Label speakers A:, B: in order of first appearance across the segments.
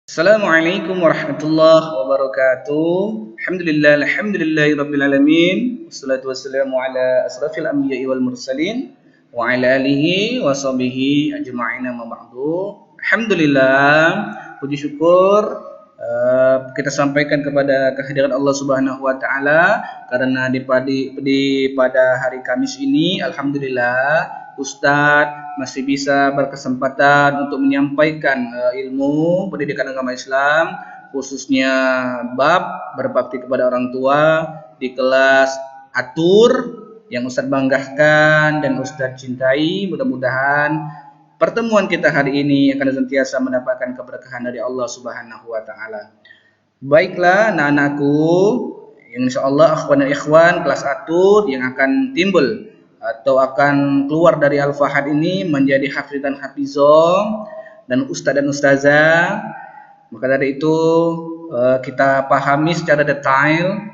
A: Assalamualaikum warahmatullahi wabarakatuh. Alhamdulillahirabbil alamin. Wassalatu wassalamu ala asrafil anbiya'i wal mursalin wa ala alihi wa sahbihi ajma'in amma ba'du. Alhamdulillah, puji syukur kita sampaikan kepada kehadiran Allah Subhanahu wa taala karena pada hari Kamis ini alhamdulillah Ustadz masih bisa berkesempatan untuk menyampaikan ilmu pendidikan agama Islam, khususnya bab berbakti kepada orang tua di kelas Atur yang Ustadz banggakan dan Ustadz cintai. Mudah-mudahan pertemuan kita hari ini akan senantiasa mendapatkan keberkahan dari Allah Subhanahu wa taala. Baiklah anak-anakku, yang insyaallah akhwan dan ikhwan kelas Atur yang akan timbul atau akan keluar dari Al-Fahad ini menjadi hafiz dan hafizah dan ustaz dan ustazah. Maka dari itu kita pahami secara detail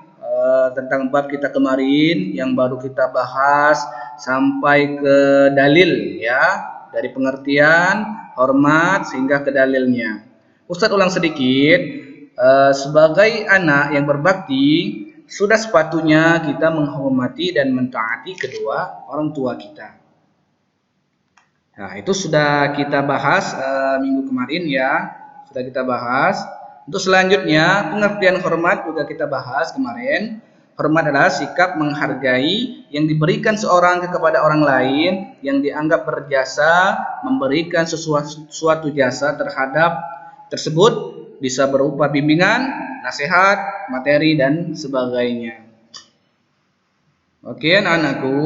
A: tentang bab kita kemarin yang baru kita bahas sampai ke dalil, ya, dari pengertian hormat sehingga ke dalilnya. Ustaz ulang sedikit, sebagai anak yang berbakti sudah sepatutnya kita menghormati dan mentaati kedua orang tua kita. Nah, itu sudah kita bahas minggu kemarin, ya. Sudah kita bahas. Untuk selanjutnya, pengertian hormat juga kita bahas kemarin. Hormat adalah sikap menghargai yang diberikan seorang kepada orang lain yang dianggap berjasa, memberikan suatu jasa terhadap tersebut, bisa berupa bimbingan, nasihat, materi, dan sebagainya. Oke anak-anakku,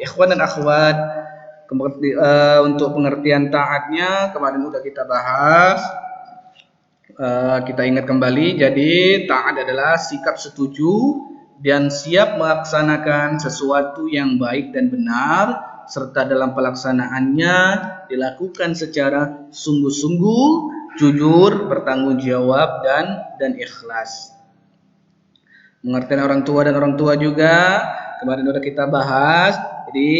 A: ikhwan dan akhwat, untuk pengertian taatnya kemarin sudah kita bahas. Kita ingat kembali, jadi taat adalah sikap setuju dan siap melaksanakan sesuatu yang baik dan benar, serta dalam pelaksanaannya dilakukan secara sungguh-sungguh, jujur, bertanggung jawab, dan ikhlas. Pengertian orang tua dan orang tua juga kemarin sudah kita bahas. Jadi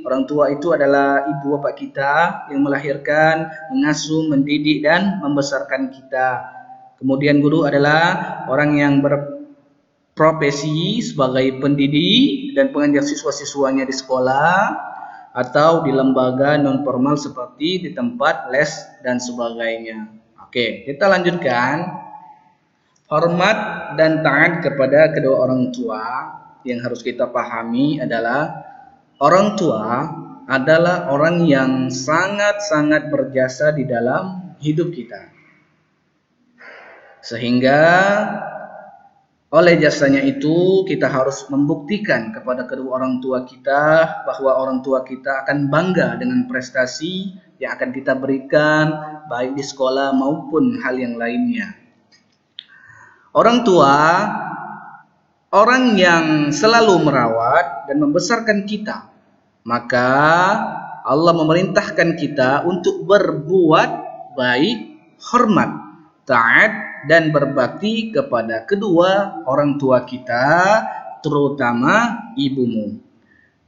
A: orang tua itu adalah ibu bapak kita yang melahirkan, mengasuh, mendidik, dan membesarkan kita. Kemudian guru adalah orang yang berprofesi sebagai pendidik dan pengajar siswa-siswanya di sekolah atau di lembaga non formal seperti di tempat les dan sebagainya. Oke, kita lanjutkan. Hormat dan taat kepada kedua orang tua yang harus kita pahami adalah orang tua adalah orang yang sangat-sangat berjasa di dalam hidup kita. Sehingga oleh jasanya itu kita harus membuktikan kepada kedua orang tua kita bahwa orang tua kita akan bangga dengan prestasi yang akan kita berikan baik di sekolah maupun hal yang lainnya. Orang tua, orang yang selalu merawat dan membesarkan kita, maka Allah memerintahkan kita untuk berbuat baik, hormat, taat, dan berbakti kepada kedua orang tua kita, terutama ibumu.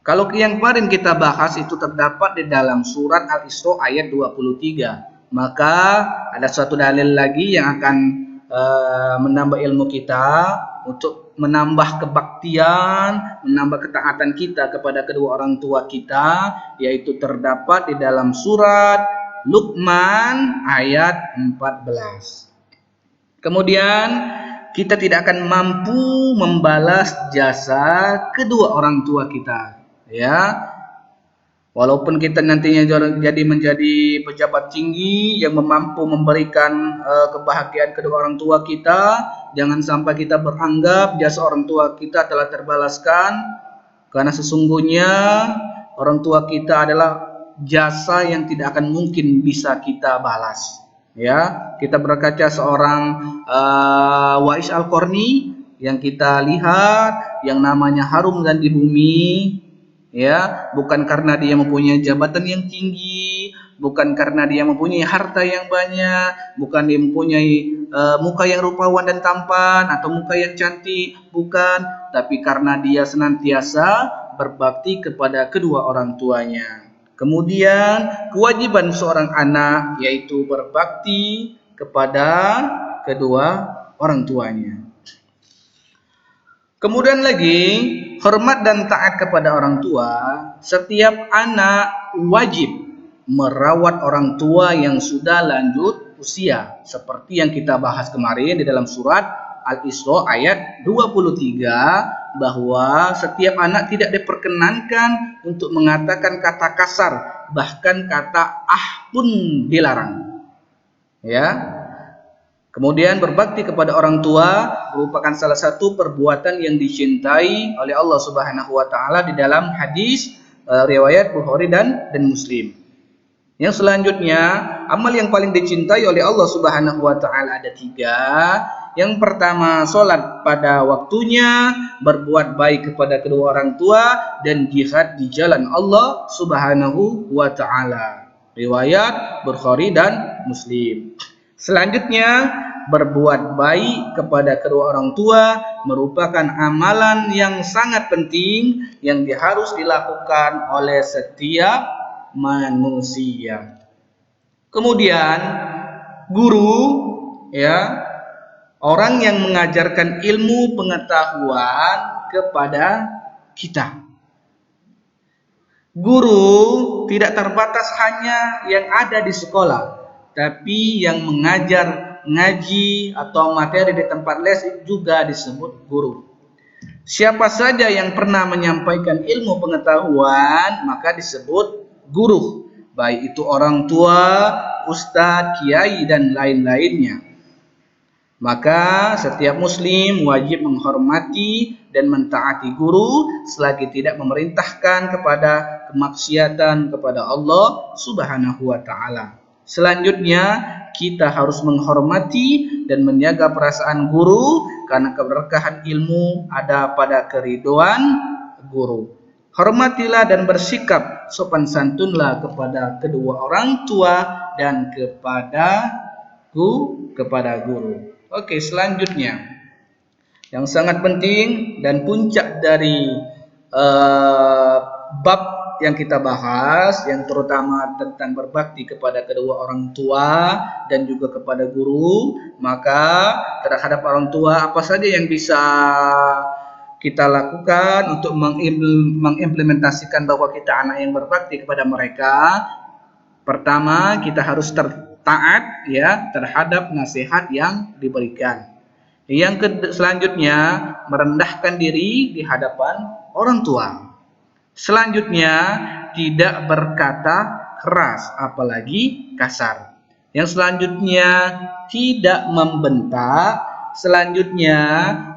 A: Kalau yang kemarin kita bahas itu terdapat di dalam surat Al-Isra ayat 23. Maka ada suatu dalil lagi yang akan menambah ilmu kita untuk menambah kebaktian, menambah ketaatan kita kepada kedua orang tua kita, yaitu terdapat di dalam surat Luqman ayat 14. Kemudian kita tidak akan mampu membalas jasa kedua orang tua kita, ya. Walaupun kita nantinya jadi menjadi pejabat tinggi yang mampu memberikan kebahagiaan kedua orang tua kita, jangan sampai kita beranggap jasa orang tua kita telah terbalaskan, karena sesungguhnya orang tua kita adalah jasa yang tidak akan mungkin bisa kita balas. Ya, kita berkaca seorang Wais Al-Qarni yang kita lihat yang namanya harum dan di bumi, ya, bukan karena dia mempunyai jabatan yang tinggi, bukan karena dia mempunyai harta yang banyak, bukan dia mempunyai muka yang rupawan dan tampan atau muka yang cantik, bukan, tapi karena dia senantiasa berbakti kepada kedua orang tuanya. Kemudian kewajiban seorang anak yaitu berbakti kepada kedua orang tuanya. Kemudian lagi, hormat dan taat kepada orang tua. Setiap anak wajib merawat orang tua yang sudah lanjut usia. Seperti yang kita bahas kemarin di dalam surat Al-Isra ayat 23, bahwa setiap anak tidak diperkenankan untuk mengatakan kata kasar, bahkan kata pun dilarang. Ya. Kemudian berbakti kepada orang tua merupakan salah satu perbuatan yang dicintai oleh Allah Subhanahu wa taala di dalam hadis riwayat Bukhari dan Muslim. Yang selanjutnya, amal yang paling dicintai oleh Allah Subhanahu wa taala ada 3. Yang pertama, salat pada waktunya, berbuat baik kepada kedua orang tua, dan jihad di jalan Allah Subhanahu wa taala. Riwayat Bukhari dan Muslim. Selanjutnya, berbuat baik kepada kedua orang tua merupakan amalan yang sangat penting yang harus dilakukan oleh setiap manusia. Kemudian, guru, ya, orang yang mengajarkan ilmu pengetahuan kepada kita. Guru tidak terbatas hanya yang ada di sekolah, tapi yang mengajar ngaji atau materi di tempat les juga disebut guru. Siapa saja yang pernah menyampaikan ilmu pengetahuan maka disebut guru, baik itu orang tua, ustadz, kiai, dan lain-lainnya. Maka setiap muslim wajib menghormati dan mentaati guru selagi tidak memerintahkan kepada kemaksiatan kepada Allah Subhanahu wa taala. Selanjutnya, kita harus menghormati dan menjaga perasaan guru karena keberkahan ilmu ada pada keridhaan guru. Hormatilah dan bersikap sopan santunlah kepada kedua orang tua dan kepada guru. Oke, selanjutnya yang sangat penting dan puncak dari bab yang kita bahas, yang terutama tentang berbakti kepada kedua orang tua dan juga kepada guru. Maka terhadap orang tua, apa saja yang bisa kita lakukan untuk mengimplementasikan bahwa kita anak yang berbakti kepada mereka? Pertama, kita harus taat ya terhadap nasihat yang diberikan. Yang selanjutnya, merendahkan diri di hadapan orang tua. Selanjutnya, tidak berkata keras, apalagi kasar. Yang selanjutnya, tidak membentak. Selanjutnya,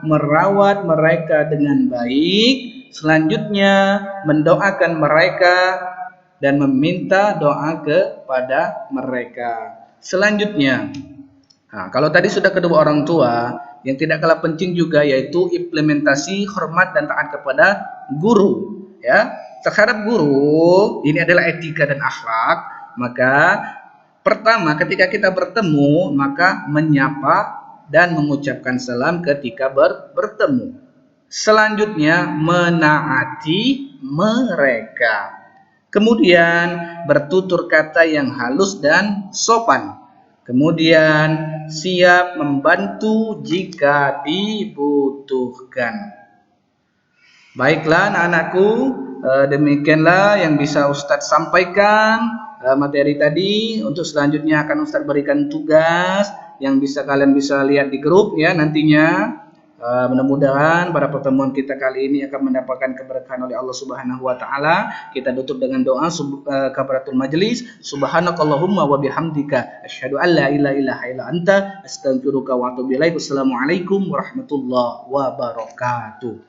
A: merawat mereka dengan baik. Selanjutnya, mendoakan mereka dan meminta doa kepada mereka. Selanjutnya, kalau tadi sudah kedua orang tua, yang tidak kalah penting juga yaitu implementasi hormat dan taat kepada guru. Ya, terhadap guru ini adalah etika dan akhlak. Maka pertama, ketika kita bertemu, maka menyapa dan mengucapkan salam ketika bertemu. Selanjutnya, menaati mereka. Kemudian bertutur kata yang halus dan sopan. Kemudian siap membantu jika dibutuhkan. Baiklah anak-anakku, demikianlah yang bisa Ustadz sampaikan materi tadi. Untuk selanjutnya akan Ustadz berikan tugas yang kalian bisa lihat di grup ya nantinya. Mudah-mudahan pada pertemuan kita kali ini akan mendapatkan keberkahan oleh Allah Subhanahu wa taala. Kita tutup dengan doa kafaratul majlis. Subhanakallahumma wa bihamdika asyhadu an la ilaha illa anta astaghfiruka wa atubu ilaik. Wassalamualaikum warahmatullahi wabarakatuh.